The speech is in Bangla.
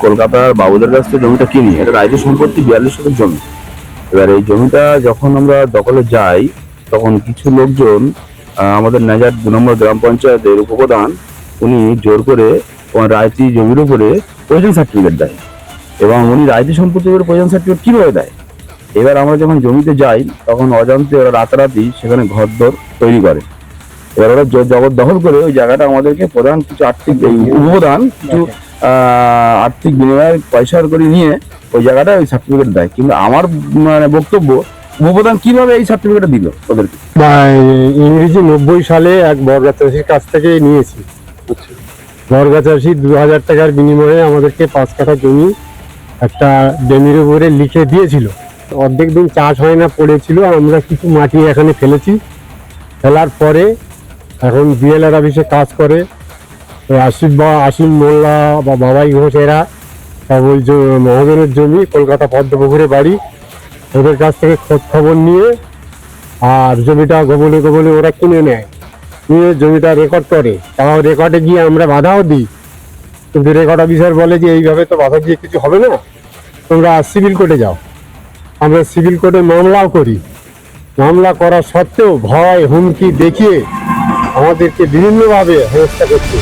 কলকাতার বাবুদের কাছ থেকে জমিটা কিনি। এটা রাজ্য সম্পত্তি 42 শতক জমি। এবার এই জমিটা যখন আমরা দখলে যাই তখন কিছু লোকজন আমাদের নাজার 2 নম্বর গ্রাম পঞ্চায়েতের উপপ্রধান উনি জোর করে রায়তি জমির উপরে পজিশন সার্টিফিকেট দেয় এবং উনি রায়তি সম্পত্তির উপরে পজিশন সার্টিফিকেট কিভাবে দেয়। এবার আমরা যখন জমিতে যাই তখন অজান্তে ওরা রাতারাতি সেখানে ঘরদোর তৈরি করে। এবার ওরা জবরদখল করে ওই জায়গাটা আমাদেরকে প্রধান কিছু আর্থিক উপপ্রধান কিছু আর্থিক বিনিময়ের পয়সার করে নিয়ে ওই জায়গাটা ওই সার্টিফিকেট দেয়। কিন্তু আমার মানে বক্তব্য, উপপ্রধান কিভাবে এই সার্টিফিকেট দিল ওদেরকে? ইংরেজি 90 সালে এক বর্গা চাষির কাছ থেকে নিয়েছি। বর্গা চাষি 2000 টাকার বিনিময়ে আমাদেরকে 5 কাঠা জমি একটা জমির উপরে লিখে দিয়েছিল। অর্ধেক দিন চাষ হয় না পড়েছিল, আমরা কিছু মাটি এখানে ফেলেছি। ফেলার পরে এখন বিএলআর অফিসে কাজ করে আসিম মোল্লা বা বাবাই ঘোষ, এরা সব ওই মহাজনের জমি কলকাতা পদ্মপুকুরে বাড়ি, ওদের কাছ থেকে খোঁজ খবর নিয়ে আর জমিটা গোবলে গোবলে ওরা কিনে নেয়, নিয়ে জমিটা রেকর্ড করে। তাও রেকর্ডে গিয়ে আমরা বাধাও দিই, কিন্তু রেকর্ড অফিসার বলে যে এইভাবে তো বাধা দিয়ে কিছু হবে না, তোমরা সিভিল কোর্টে যাও। আমরা সিভিল কোর্টে মামলাও করি। মামলা করা সত্ত্বেও ভয় হুমকি দেখিয়ে আমাদেরকে বিভিন্নভাবে হেনস্থা করছে।